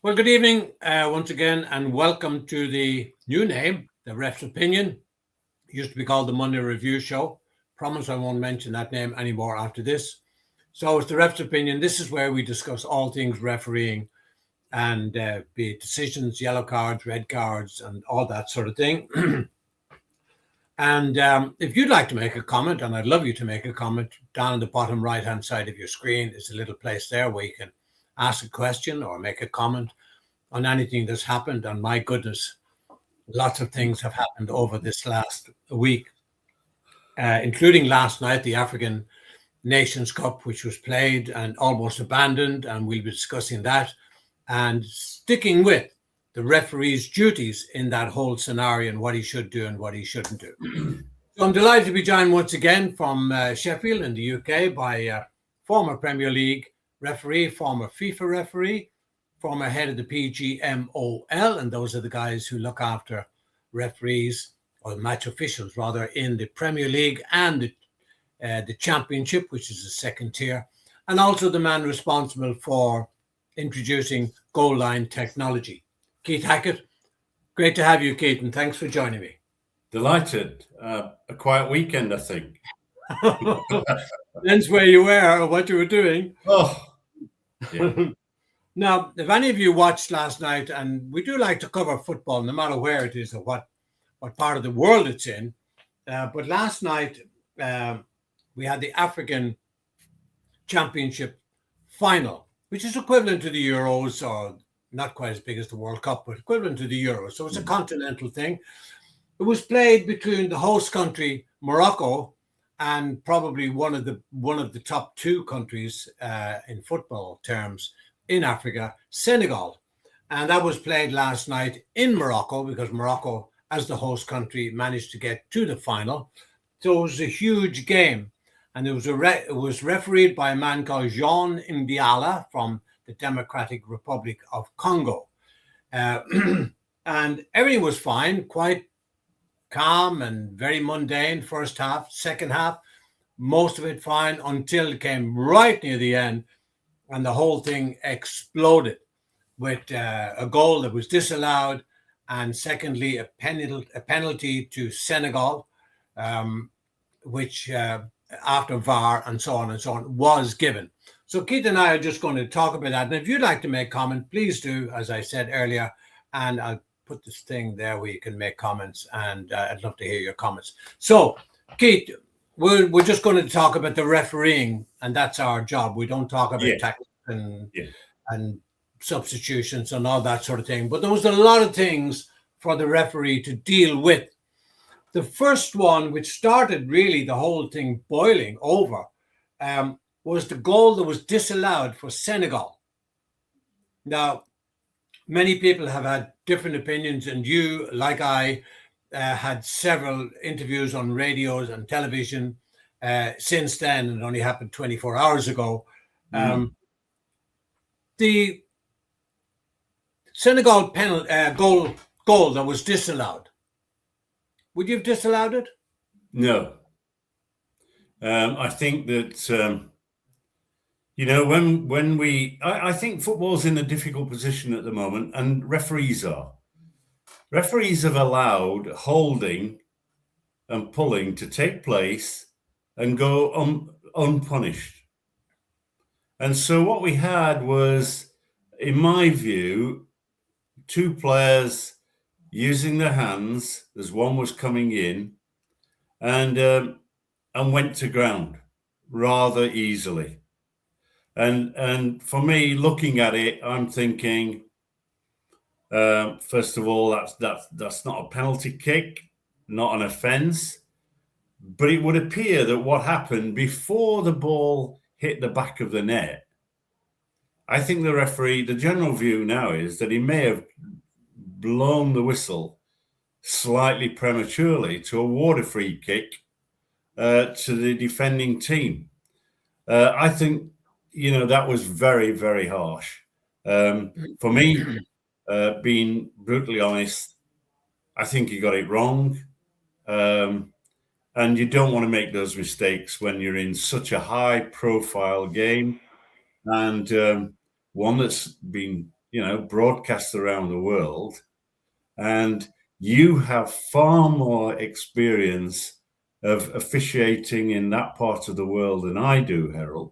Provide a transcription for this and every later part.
Well, good evening once again, and welcome to the new name, the Ref's Opinion. It used to be called the Monday Review Show. Promise I won't mention that name anymore after this. So it's the Ref's Opinion. This is where we discuss all things refereeing and be it decisions, yellow cards, red cards, and all that sort of thing. And if you'd like to make a comment, and I'd love you to make a comment, down on the bottom right hand side of your screen is a little place there where you can ask a question or make a comment on anything that's happened. And my goodness, lots of things have happened over this last week, including last night, the African Nations Cup, which was played and almost abandoned. And we'll be discussing that and sticking with the referee's duties in that whole scenario and what he should do and what he shouldn't do. So I'm delighted to be joined once again from Sheffield in the UK by former Premier League referee, former FIFA referee, former head of the PGMOL, and those are the guys who look after referees or match officials rather in the Premier League and the Championship, which is the second tier, and also the man responsible for introducing goal line technology. Keith Hackett, great to have you, Keith, and thanks for joining me. Delighted. A quiet weekend, I think. Depends where you were or what you were doing. Oh, yeah. Now, if any of you watched last night, and we do like to cover football, no matter where it is or what part of the world it's in, but last night we had the African Championship final, which is equivalent to the Euros, or not quite as big as the World Cup, but equivalent to the Euros. So it's a continental thing. It was played between the host country, Morocco, and probably one of the top two countries in football terms in Africa, Senegal. And that was played last night in Morocco because Morocco, as the host country, managed to get to the final. So it was a huge game. And it was refereed by a man called Jean Ndiala from the Democratic Republic of Congo. And everything was fine, quite calm and very mundane first half. Second half, most of it fine until it came right near the end and the whole thing exploded with a goal that was disallowed, and secondly, a penalty to Senegal, which after VAR and so on, was given. So Keith and I are just going to talk about that. And if you'd like to make comment, please do, as I said earlier, and I'll put this thing there where you can make comments, and I'd love to hear your comments. So, Keith, we're just going to talk about the refereeing, and that's our job. We don't talk about tactics and substitutions and all that sort of thing. But there was a lot of things for the referee to deal with. The first one, which started really the whole thing boiling over, was the goal that was disallowed for Senegal. Now, many people have had different opinions, and you, like I, had several interviews on radios and television since then. It only happened 24 hours ago. The Senegal goal that was disallowed, would you have disallowed it? No. I think that, I think football's in a difficult position at the moment, and referees are. Referees have allowed holding and pulling to take place and go unpunished. And so what we had was, in my view, two players using their hands as one was coming in and went to ground rather easily. And for me, looking at it, I'm thinking, first of all, that's not a penalty kick, not an offence. But it would appear that what happened before the ball hit the back of the net, I think the referee, the general view now is that he may have blown the whistle slightly prematurely to award a free kick to the defending team. I think, that was very, very harsh. For me, being brutally honest, I think he got it wrong. And you don't want to make those mistakes when you're in such a high-profile game and one that's been broadcast around the world, and you have far more experience of officiating in that part of the world than I do, Harold.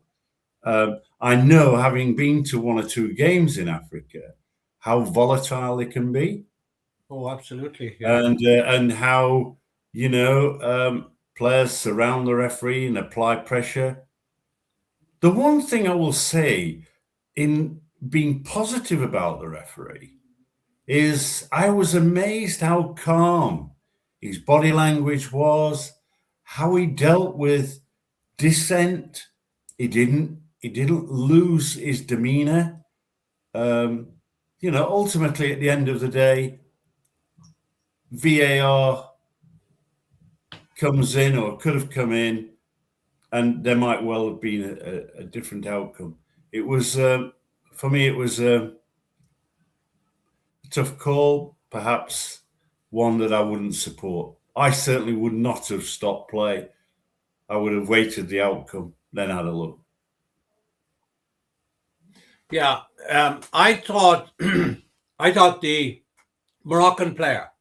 I know, having been to one or two games in Africa, how volatile they can be. Oh, absolutely. Yeah. And how players surround the referee and apply pressure. The one thing I will say in being positive about the referee is I was amazed how calm his body language was, how he dealt with dissent. He didn't lose his demeanor. Ultimately at the end of the day, VAR comes in, or could have come in, and there might well have been a different outcome. It was, for me, it was a tough call, perhaps one that I wouldn't support. I certainly would not have stopped play. I would have waited the outcome, then had a look. Yeah, I thought the Moroccan player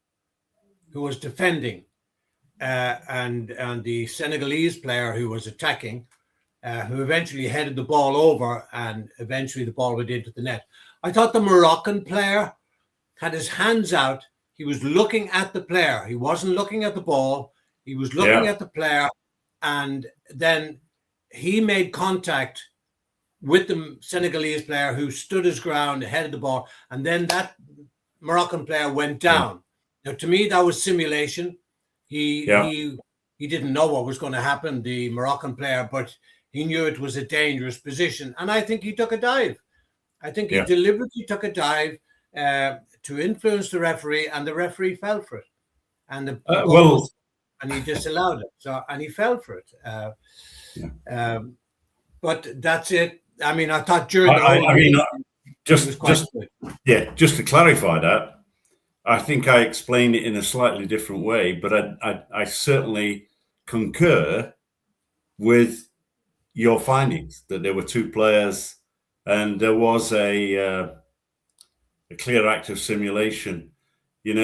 who was defending and the Senegalese player who was attacking, who eventually headed the ball over, and eventually the ball went into the net. I thought the Moroccan player had his hands out. He was looking at the player. He wasn't looking at the ball. He was looking at the player, and then he made contact with the Senegalese player, who stood his ground, headed the ball, and then that Moroccan player went down. Now, to me, that was simulation. He didn't know what was going to happen, the Moroccan player, but he knew it was a dangerous position, and I think he took a dive. I think he deliberately took a dive to influence the referee, and the referee fell for it, and and he disallowed it. So, and he fell for it. But that's it. I mean, I thought during just to clarify that, I think I explained it in a slightly different way, but I certainly concur with your findings that there were two players and there was a clear act of simulation. We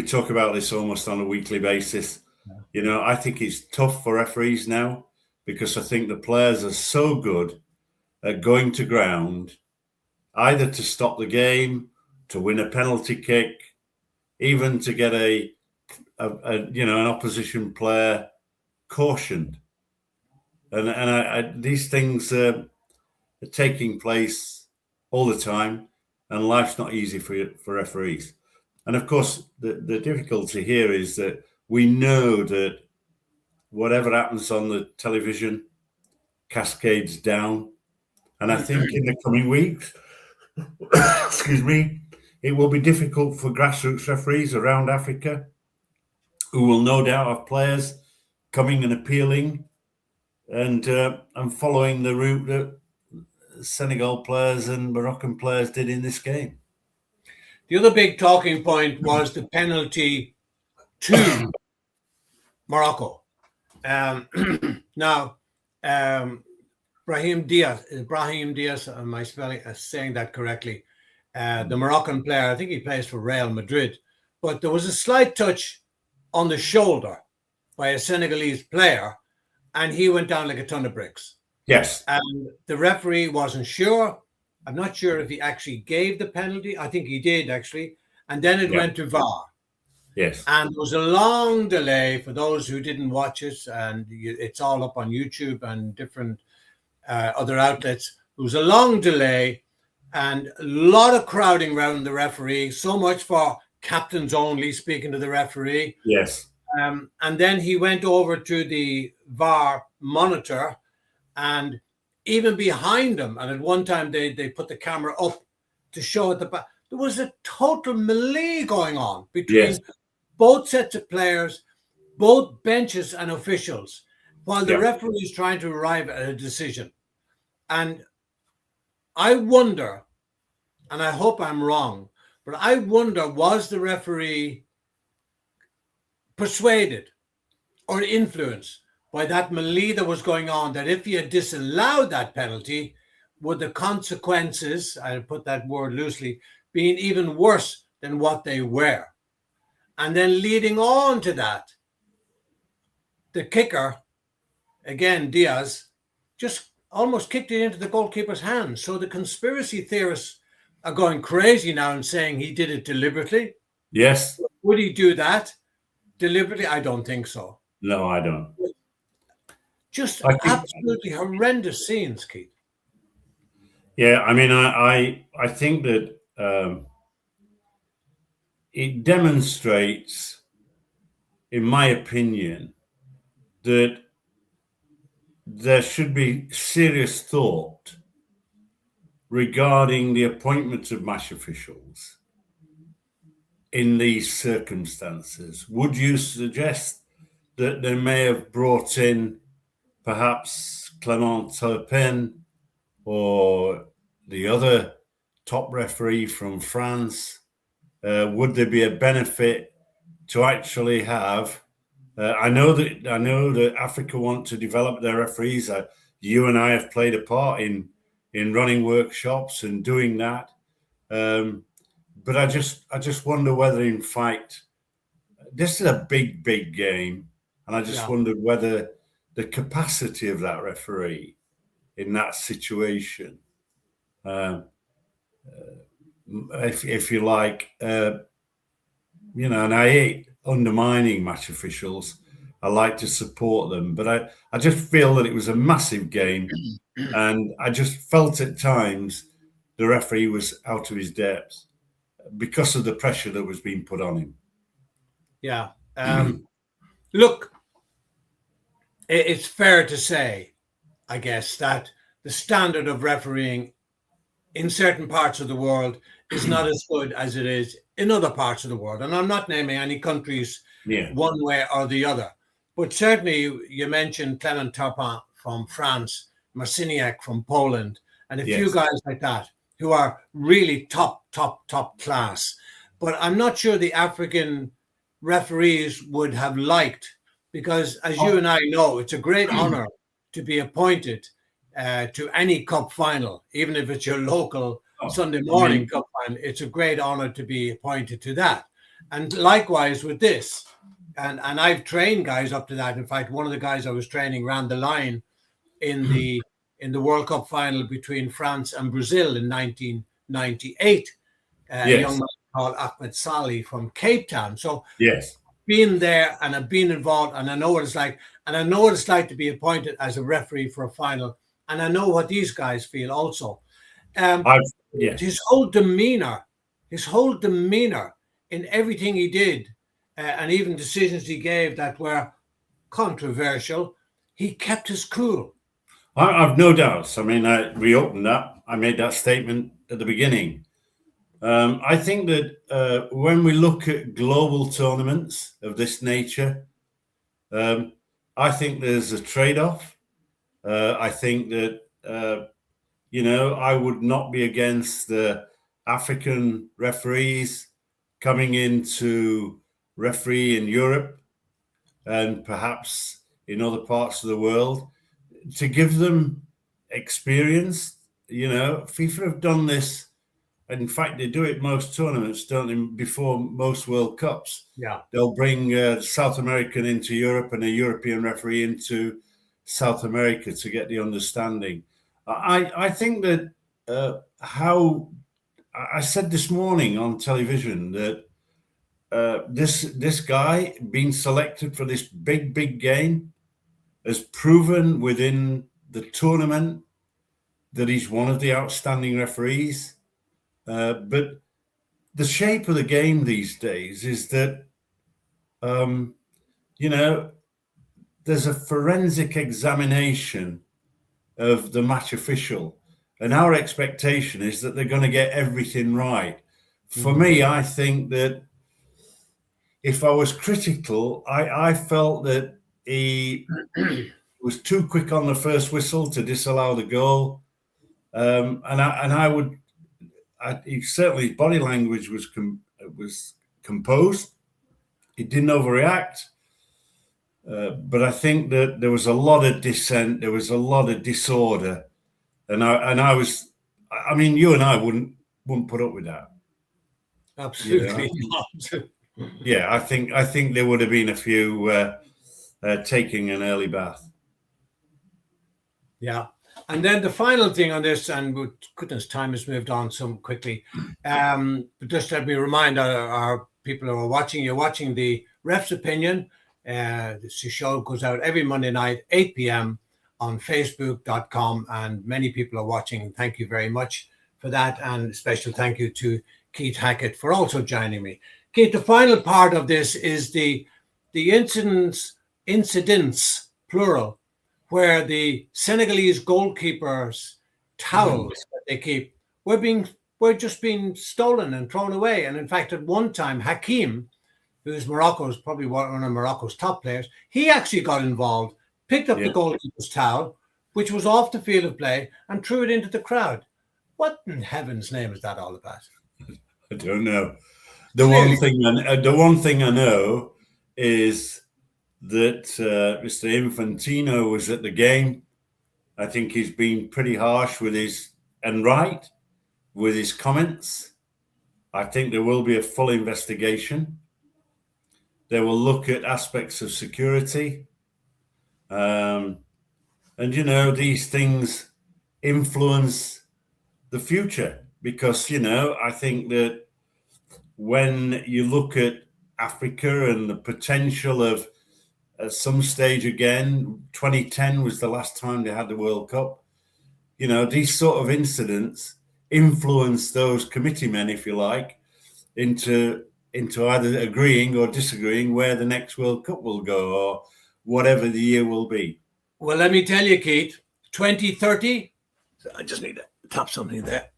talk about this almost on a weekly basis. I think it's tough for referees now, because I think the players are so good at going to ground, either to stop the game, to win a penalty kick, even to get an opposition player cautioned. And these things are taking place all the time, and life's not easy for referees. And of course, the difficulty here is that we know that whatever happens on the television cascades down. And I think in the coming weeks, excuse me, it will be difficult for grassroots referees around Africa, who will no doubt have players coming and appealing and following the route that Senegal players and Moroccan players did in this game. The other big talking point was the penalty to Morocco. Now, Brahim Diaz, am I saying that correctly? The Moroccan player, I think he plays for Real Madrid, but there was a slight touch on the shoulder by a Senegalese player, and he went down like a ton of bricks. Yes. And the referee wasn't sure. I'm not sure if he actually gave the penalty. I think he did, actually. And then it went to VAR. Yes. And there was a long delay for those who didn't watch it, and it's all up on YouTube and different other outlets. There was a long delay and a lot of crowding around the referee, so much for captains only speaking to the referee. Yes. And then he went over to the VAR monitor, and even behind him, and at one time they put the camera up to show at the back, there was a total melee going on between both sets of players, both benches and officials, while the referee is trying to arrive at a decision. And I wonder, and I hope I'm wrong, but I wonder, was the referee persuaded or influenced by that melee that was going on, that if he had disallowed that penalty, would the consequences, I put that word loosely, being even worse than what they were? And then leading on to that, the kicker, again, Diaz, just almost kicked it into the goalkeeper's hands. So the conspiracy theorists are going crazy now and saying he did it deliberately. Yes. Would he do that deliberately? I don't think so. No, I don't. Just absolutely horrendous scenes, Keith. Yeah, I mean, I think that it demonstrates, in my opinion, that there should be serious thought regarding the appointment of match officials in these circumstances. Would you suggest that they may have brought in perhaps Clément Turpin or the other top referee from France? Would there be a benefit to actually have? I know that Africa want to develop their referees. You and I have played a part in running workshops and doing that. But I just wonder whether, in fact, this is a big game, and I just wondered whether the capacity of that referee in that situation, if you like, and I hate undermining match officials. I like to support them, but I just feel that it was a massive game, and I just felt at times the referee was out of his depth because of the pressure that was being put on him. Yeah. Look, it's fair to say, I guess, that the standard of refereeing in certain parts of the world is not as good as it is in other parts of the world. And I'm not naming any countries one way or the other. But certainly you mentioned Clément Turpin from France, Marciniak from Poland, and a few guys like that who are really top class. But I'm not sure the African referees would have liked, because as you and I know, it's a great honor to be appointed to any cup final, even if it's your local Sunday morning cup final. It's a great honor to be appointed to that. And likewise with this, and I've trained guys up to that. In fact, one of the guys I was training ran the line in the World Cup final between France and Brazil in 1998. A young man called Ahmed Salih from Cape Town. So being there, and I've been involved, and I know what it's like, and I know what it's like to be appointed as a referee for a final, and I know what these guys feel also. His whole demeanor in everything he did, and even decisions he gave that were controversial, he kept his cool. I've no doubts. I mean, we opened up. I made that statement at the beginning. I think that when we look at global tournaments of this nature, I think there's a trade-off. I think that, I would not be against the African referees coming in to referee in Europe and perhaps in other parts of the world to give them experience. FIFA have done this. And in fact, they do it most tournaments, don't they? Before most World Cups, they'll bring a South American into Europe and a European referee into South America to get the understanding. I think that how I said this morning on television that this guy being selected for this big game has proven within the tournament that he's one of the outstanding referees. But the shape of the game these days is that, there's a forensic examination of the match official. And our expectation is that they're going to get everything right. For me, I think that if I was critical, I felt that he was too quick on the first whistle to disallow the goal. Certainly his body language was composed. He didn't overreact. But I think that there was a lot of dissent. There was a lot of disorder. And I was, I mean, you and I wouldn't put up with that. Absolutely not. Yeah, I think there would have been a few taking an early bath. Yeah. And then the final thing on this, and goodness, time has moved on so quickly. But just let me remind our people who are watching, you're watching the Ref's Opinion. This show goes out every Monday night, 8 p.m. on facebook.com. And many people are watching. Thank you very much for that. And a special thank you to Keith Hackett for also joining me. Keith, the final part of this is the incidents, plural, where the Senegalese goalkeepers' towels that they keep were just being stolen and thrown away. And in fact, at one time, Hakim, who's probably one of Morocco's top players, he actually got involved, picked up the goalkeeper's towel, which was off the field of play, and threw it into the crowd. What in heaven's name is that all about? I don't know. The one thing I know is that Mr. Infantino was at the game. I think he's been pretty harsh with his comments. I think there will be a full investigation. They will look at aspects of security. And, these things influence the future because, I think that when you look at Africa and the potential of at some stage again, 2010 was the last time they had the World Cup. These sort of incidents influence those committee men, if you like, into either agreeing or disagreeing where the next World Cup will go or whatever the year will be. Well, let me tell you, Keith, 2030, I just need to tap something there.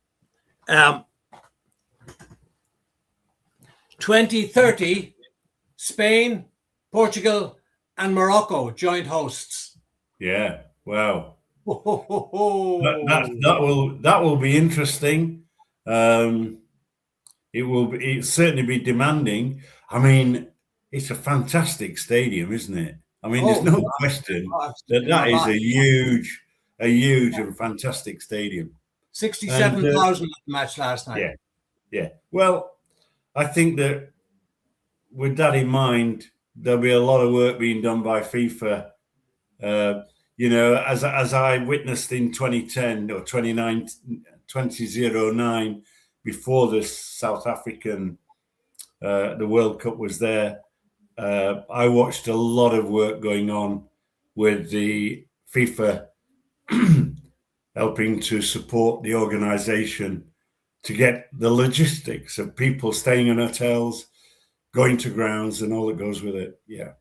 2030, Spain, Portugal, and Morocco joint hosts. Yeah, wow. That will be interesting. It'll certainly be demanding. I mean, it's a fantastic stadium, isn't it? I mean, there's no question that is a huge and fantastic stadium. 67,000 match last night. Yeah. Well, I think that with that in mind, there'll be a lot of work being done by FIFA. As I witnessed in 2010 or 2009, before the South African, the World Cup was there, I watched a lot of work going on with the FIFA helping to support the organization to get the logistics of people staying in hotels, going to grounds and all that goes with it. Yeah.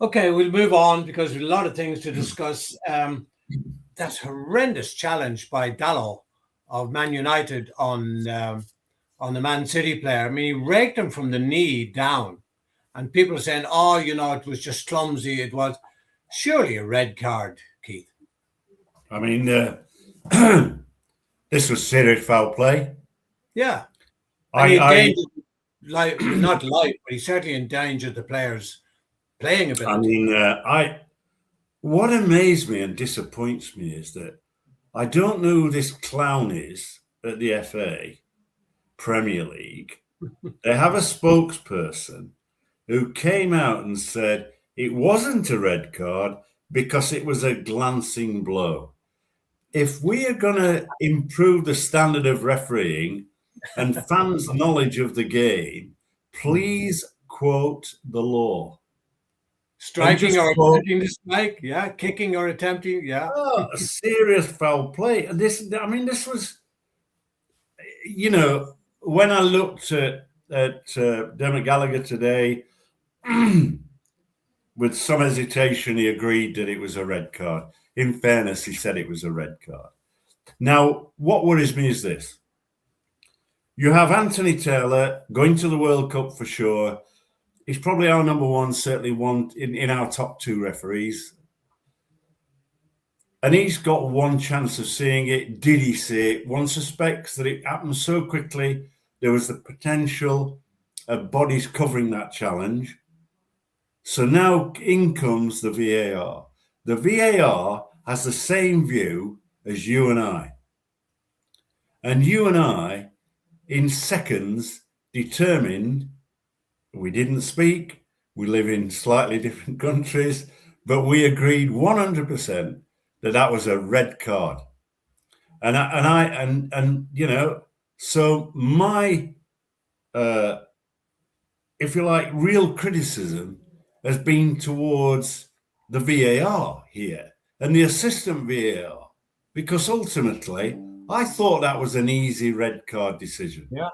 Okay, we'll move on because there's a lot of things to discuss. That horrendous challenge by Dalot of Man United on the Man City player. I mean, he raked him from the knee down. And people are saying, it was just clumsy. It was surely a red card, Keith. I mean, this was serious foul play. Yeah. Not life, but he certainly endangered the players' playing ability. I mean, what amazed me and disappoints me is that I don't know who this clown is at the FA Premier League. They have a spokesperson who came out and said it wasn't a red card because it was a glancing blow. If we are going to improve the standard of refereeing and fans' knowledge of the game, please quote the law. Striking or attempting to strike, kicking or attempting, a serious foul play. And this was, when I looked at Dermot Gallagher today, with some hesitation, he agreed that it was a red card. In fairness, he said it was a red card. Now, what worries me is this. You have Anthony Taylor going to the World Cup for sure. He's probably our number one, certainly one in our top two referees. And he's got one chance of seeing it. Did he see it? One suspects that it happened so quickly. There was the potential of bodies covering that challenge. So now in comes the VAR. The VAR has the same view as you and I. And you and I, in seconds, determined, we didn't speak, we live in slightly different countries, but we agreed 100% that that was a red card. And you know, so my, if you like, real criticism has been towards the VAR here and the assistant VAR, because ultimately I thought that was an easy red card decision. Yeah.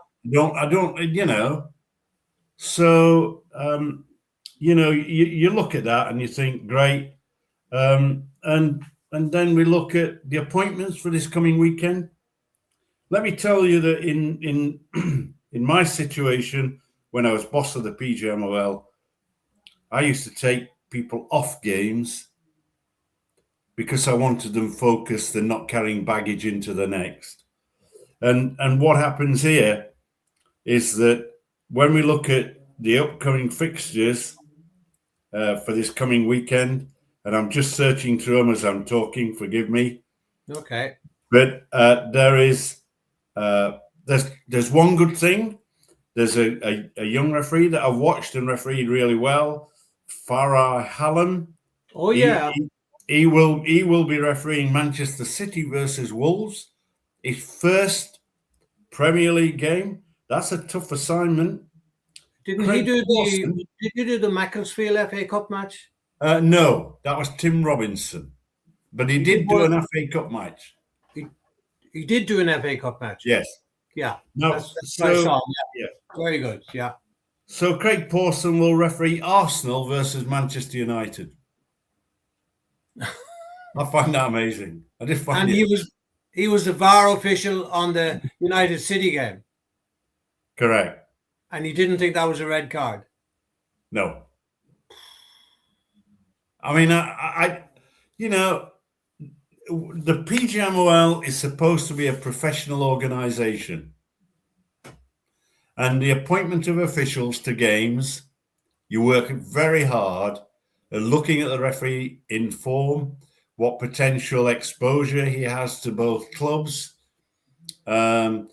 I don't, you know. So, you know, you look at that and you think, great. And then we look at the appointments for this coming weekend. Let me tell you that in in my situation, when I was boss of the PGMOL, I used to take people off games because I wanted them focused and not carrying baggage into the next. And what happens here is that when we look at the upcoming fixtures for this coming weekend, and I'm just searching through them as I'm talking, forgive me. Okay. But there's one good thing. There's a young referee that I've watched and refereed really well, Farah Hallam. Oh yeah. He will be refereeing Manchester City versus Wolves, his first Premier League game. That's a tough assignment. Did you do the Macclesfield FA Cup match? No, that was Tim Robinson, but he did do an FA Cup match. He did do an FA Cup match. Yes. Yeah. No. That's what I saw. Yeah. Very good. Yeah. So Craig Pawson will referee Arsenal versus Manchester United. I find that amazing. I just find he was the VAR official on the United City game. Correct. And he didn't think that was a red card. No. I mean, I you know, the PGMOL is supposed to be a professional organization. And the appointment of officials to games, you work very hard at looking at the referee in form, what potential exposure he has to both clubs, and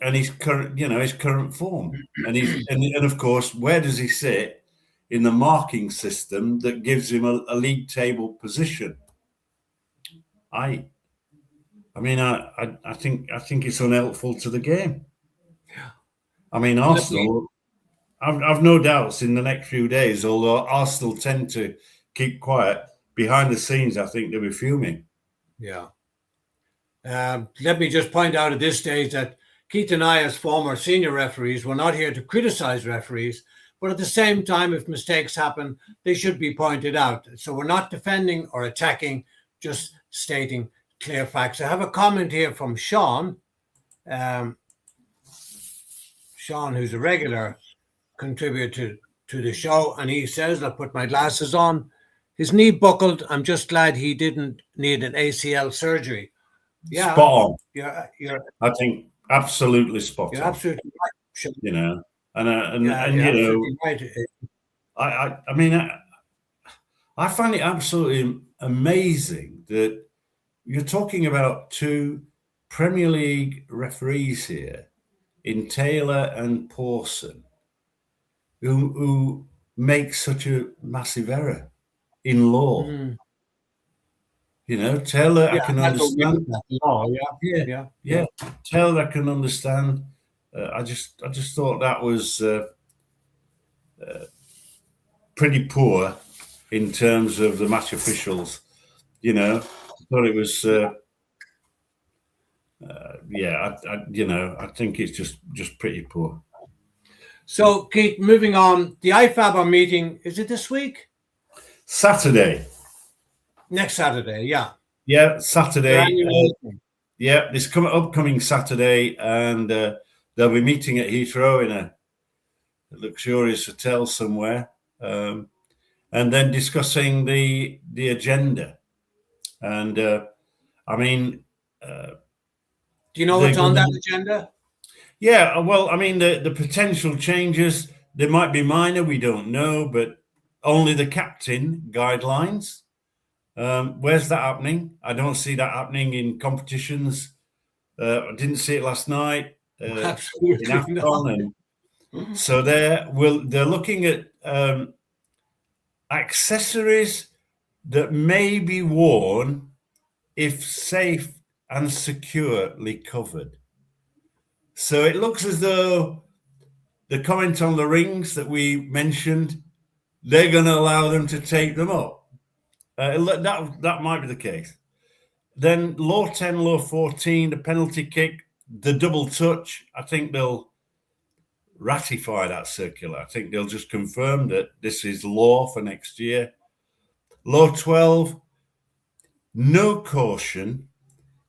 his current, you know, his current form, and of course, where does he sit in the marking system that gives him a league table position? I think it's unhelpful to the game. Yeah. I mean, Arsenal, I've no doubts in the next few days, although Arsenal tend to keep quiet, behind the scenes, I think they'll be fuming. Yeah. Let me just point out at this stage that Keith and I, as former senior referees, we're not here to criticize referees, but at the same time, if mistakes happen, they should be pointed out. So we're not defending or attacking, just stating clear facts. I have a comment here from Sean. Sean, who's a regular contributor to the show, and he says, I'll put my glasses on, his knee buckled. I'm just glad he didn't need an ACL surgery. Yeah, spot on. You're I think absolutely spot you're on. absolutely right. Sean. You know, and You're you know, right. I mean, I find it absolutely amazing that you're talking about two Premier League referees here in Taylor and Pawson, who make such a massive error in law. Mm. You know, Taylor, I can understand. Law, yeah. Taylor, I can understand. I just thought that was pretty poor in terms of the match officials. You know, I thought it was. I think it's just pretty poor. So, Keith, moving on, the IFAB are meeting. Is it this week? Saturday. Next Saturday, yeah. Yeah, Saturday. This upcoming Saturday, and they'll be meeting at Heathrow in a luxurious hotel somewhere, and then discussing the agenda. And do you know what's on that agenda? Yeah, well, I mean, the potential changes, they might be minor, we don't know, but only the captain guidelines. Where's that happening? I don't see that happening in competitions. I didn't see it last night in Absolutely AFCON, and so they're looking at accessories that may be worn if safe and securely covered. So it looks as though the comment on the rings that we mentioned, they're going to allow them to tape them up. That might be the case. Then law 10, law 14, the penalty kick, the double touch, I think they'll ratify that circular. I think they'll just confirm that this is law for next year. Law 12, no caution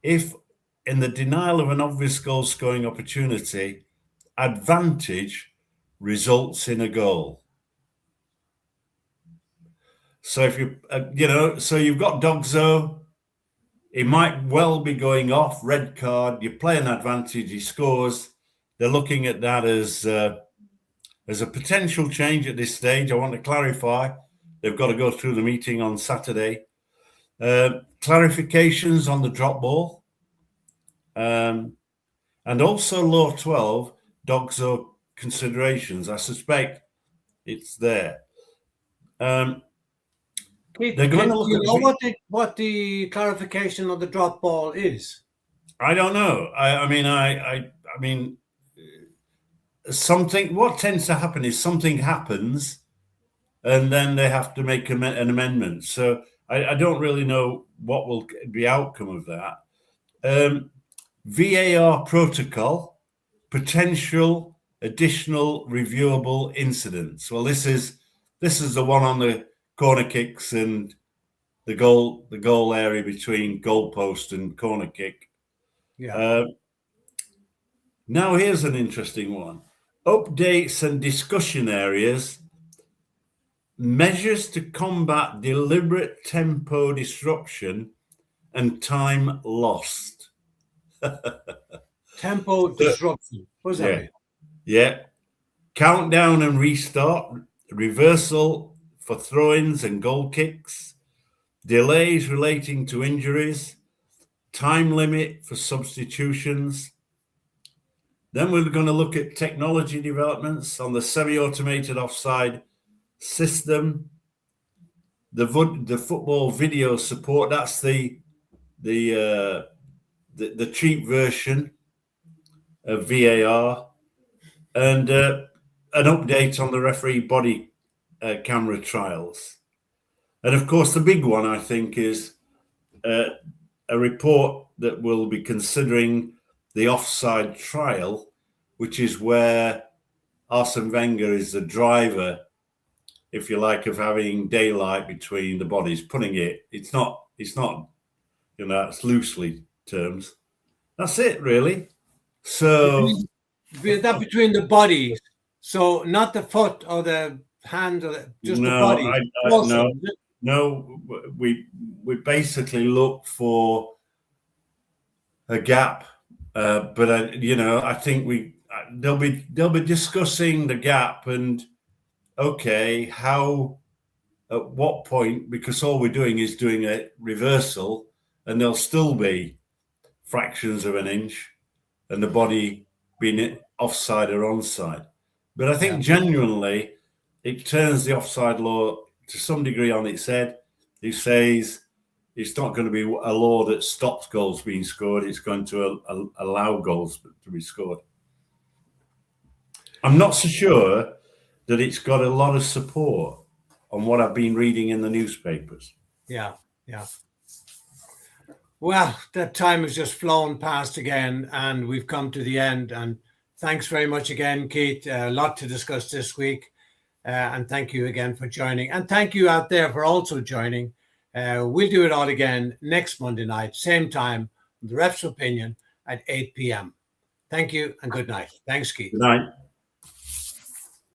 if in the denial of an obvious goal scoring opportunity, advantage results in a goal. So if you, so you've got Dogzo, he might well be going off, red card, you play an advantage, he scores. They're looking at that as a potential change at this stage. I want to clarify. They've got to go through the meeting on Saturday. Clarifications on the drop ball. And also law 12, Dogzo considerations. I suspect it's there. They're going to look at what the clarification of the drop ball is. I don't know. I mean, something. What tends to happen is something happens, and then they have to make an amendment. So I don't really know what will be the outcome of that. VAR protocol, potential additional reviewable incidents. Well, this is the one on the corner kicks and the goal area between goalpost and corner kick. Yeah. Now here's an interesting one. Updates and discussion areas. Measures to combat deliberate tempo disruption and time lost. Tempo disruption. What does that mean? Yeah. Countdown and restart. Reversal for throw-ins and goal kicks. Delays relating to injuries. Time limit for substitutions. Then we're going to look at technology developments on the semi-automated offside system, the football video support. That's the cheap version of VAR, and an update on the referee body camera trials. And of course, the big one I think is a report that will be considering the offside trial, which is where Arsene Wenger is the driver, if you like, of having daylight between the bodies, putting it. It's not, it's loosely terms. That's it, really. So that between the bodies, so not the foot or the hand or just the body. No, we basically look for a gap, but I think they'll be discussing the gap and at what point, because all we're doing is doing a reversal, and there'll still be fractions of an inch, and the body being offside or onside. But I think genuinely it turns the offside law to some degree on its head. It says it's not going to be a law that stops goals being scored. It's going to allow goals to be scored. I'm not so sure that it's got a lot of support on what I've been reading in the newspapers. Yeah. Well, that time has just flown past again, and we've come to the end. And thanks very much again, Keith. A lot to discuss this week. And thank you again for joining. And thank you out there for also joining. We'll do it all again next Monday night, same time, The Ref's Opinion at 8 p.m. Thank you and good night. Thanks, Keith. Good night.